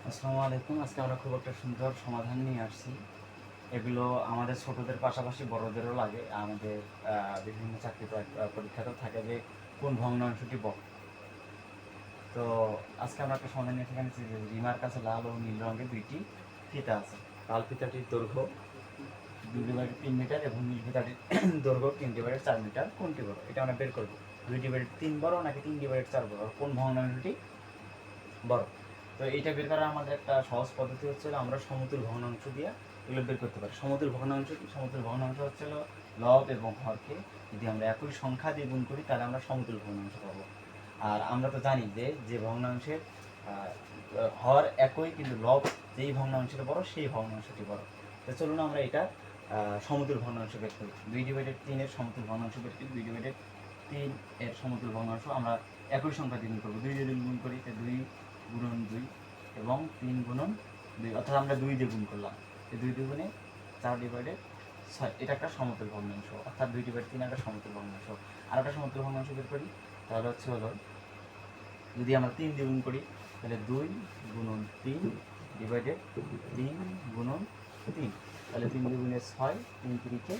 আসসালামু আলাইকুম। আজকে আমরা খুব একটা সুন্দর সমাধান নিয়ে আসছি। এগুলো আমাদের ছোটদের পাশাপাশি বড়দেরও লাগে। আমাদের বিভিন্ন চাকরি পরীক্ষাতেও থাকে যে কোন ভগ্নাংশটি বড়। তো আজকে আমরা একটা সমাধান নিয়ে এসেছি যে রিমার কাছে লাল ও নীল রঙের দুইটি ফিতা আছে। লাল ফিতাটির দৈর্ঘ্য 2/3 মিটার এবং নীল ফিতাটির দৈর্ঘ্য 3/4 মিটার। কোনটি বড়? এটা আমরা বের করবো। 2/3 বড় নাকি 3/4 বড়? কোন ভগ্নাংশটি বড়? তো এইটা বের করার আমাদের একটা সহজ পদ্ধতি হচ্ছিল আমরা সমতুল ভগ্নাংশ দিয়ে এগুলো বের করতে পারি। সমতুল ভগ্নাংশ কি? সমতুল ভগ্নাংশ হচ্ছিল লব এবং হরকে যদি আমরা একই সংখ্যা দিয়ে গুণ করি তাহলে আমরা সমতুল ভগ্নাংশ পাবো। আর আমরা তো জানি যে যে ভগ্নাংশের হর একই কিন্তু লব যেই ভগ্নাংশটা বড় সেই ভগ্নাংশটি বড়। তো চলুন আমরা এটা সমতুল ভগ্নাংশ বের করি। 2/3 এর সমতুল ভগ্নাংশ বের করি। 2/3 এর সমতুল ভগ্নাংশ আমরা একই সংখ্যা দিয়ে গুণ করবো। 2 দিয়ে গুণ করি তো 2 গুণন 2 এবং 3 গুণন 2, অর্থাৎ আমরা 2 দিয়ে গুণ করলাম। এই 2 দুগুণে 4/6। এটা একটা সমতুল ভগ্নাংশ, অর্থাৎ 2/3 একটা সমতুল ভগ্নাংশ। আর একটা সমতুল ভগ্নাংশ বের করি তাহলে হলো যদি আমরা 3 দিয়ে গুণ করি তাহলে 2 গুণন 3 ডিভাইডেড 3 গুণন 3, তাহলে 3 দুগুণে 6, 3 3-কে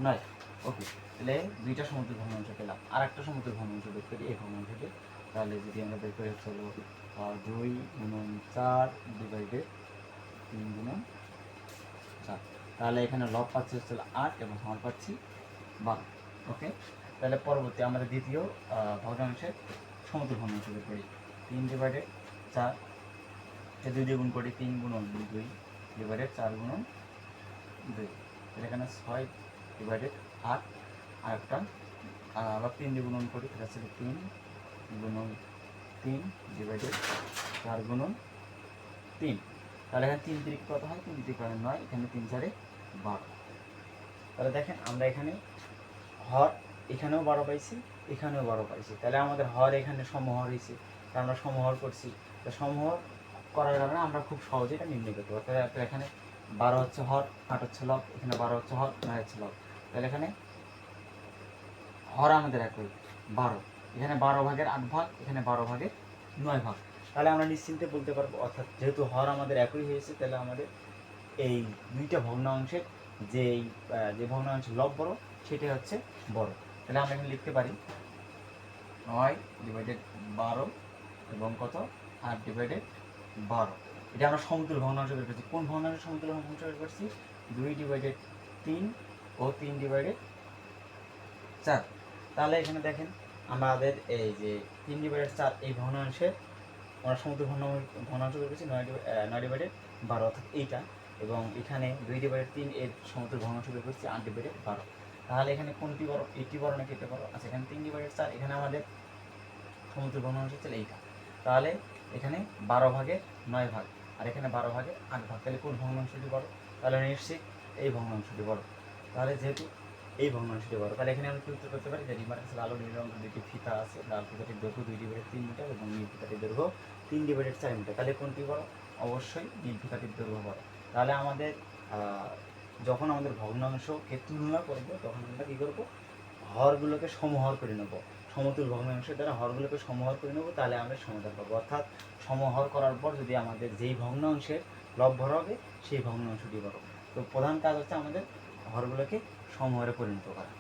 9। ওকে, তাহলে দুইটা সমতুল ভগ্নাংশ পেলাম। আর একটা সমতুল ভগ্নাংশ বের করি এই ভগ্নাংশটি। তাহলে যদি আমরা বের করি হলো 2 গুণন 4 ডিভাইডেড 3 গুণন 4, তাহলে এখানে লব পাচ্ছি হচ্ছে 8 এবং হর পাচ্ছি 12। ওকে, তাহলে পরবর্তী আমরা দ্বিতীয় ভগ্নাংশের সমতুল ভগ্নাংশ বের করি। 3/4, 2 দিয়ে গুণ করি 3 গুণন 2 ডিভাইডেড 4 গুণন 2, তাহলে এখানে 6/8। আর একটা আবার 3 দিয়ে গুণন করি, এটা হচ্ছে 3 গুণন 3 ডিভাইডেড 4 গুণন 3, তাহলে এখানে 3 3 কত হয়? 3 3 9, এখানে 3 4 12। তাহলে দেখেন আমরা এখানে হর এখানেও 12 পাইছি, এখানেও 12 পাইছি। তাহলে আমাদের হর এখানে সমহর হয়েছে, তাহলে আমরা সমহর করছি। তো সমহর করার কারণে আমরা খুব সহজে এটা নির্ণয় করতে পারি। তাহলে এখানে 12 হচ্ছে হর, 8 হচ্ছে লব, এখানে 12 হচ্ছে হর, 9 হচ্ছে লব। তাহলে এখানে হর আমাদের একই 12, এখানে 12/8 এখানে 12/9। তাহলে আমরা নিশ্চিন্তে বলতে পারবো, অর্থাৎ যেহেতু হর আমাদের একই হয়েছে তাহলে আমাদের এই দুইটা ভগ্নাংশের যে ভগ্নাংশ লব বড় সেটাই হচ্ছে বড়। তাহলে আমরা এখানে লিখতে পারি 9/12 এবং কত 8/12। এটা আমরা সমতুল ভগ্নাংশ বের করছি। কোন ভগ্নাংশ সমতুল ভগ্নাংশ বের করছি? 2/3 ও 3/4। তাহলে এখানে দেখেন আমাদের এই যে 3/4 এই ভগ্নাংশের আমরা সমতুল ভগ্নাংশ বের করছি 9/12, অর্থাৎ এইটা। এবং এখানে 2/3 এর সমতুল ভগ্নাংশ বের করছি 8/12। তাহলে এখানে কোনটি বড়? এটি বড় নাকি এটা বড়? আচ্ছা, এখানে 3/4, এখানে আমাদের সমতুল ভগ্নাংশ হচ্ছে এইটা। তাহলে এখানে 12/9, আর এখানে 12/8। তাহলে কোন ভগ্নাংশটি বড়? তাহলে নিশ্চিত এই ভগ্নাংশটি বড়। তাহলে যেহেতু এই ভগ্নাংশটি বড়, তাহলে এখানে আমরা কি উত্তর করতে পারি যে রিমার কাছে লাল ও নীল রঙের দুটি ফিতা আছে। লাল ফিতাটির দৈর্ঘ্য 2/3 মিটার এবং নীল ফিতাটির দৈর্ঘ্য 3/4 মিটার। তাহলে কোনটি বড়? অবশ্যই নীল ফিতাটির দৈর্ঘ্য বড়। তাহলে আমাদের যখন আমাদের ভগ্নাংশকে তুলনা করব তখন আমরা কী করবো? হরগুলোকে সমহর করে নেব। সমতুল ভগ্নাংশের দ্বারা হরগুলোকে সমহর করে নেব, তাহলে আমরা সমাধান পাবো। অর্থাৎ সমহর করার পর যদি আমাদের যেই ভগ্নাংশের লব বড় হবে সেই ভগ্নাংশটি বড়। তো প্রধান কাজ হচ্ছে আমাদের হরগুলোকে সমহরে পরিণত করা।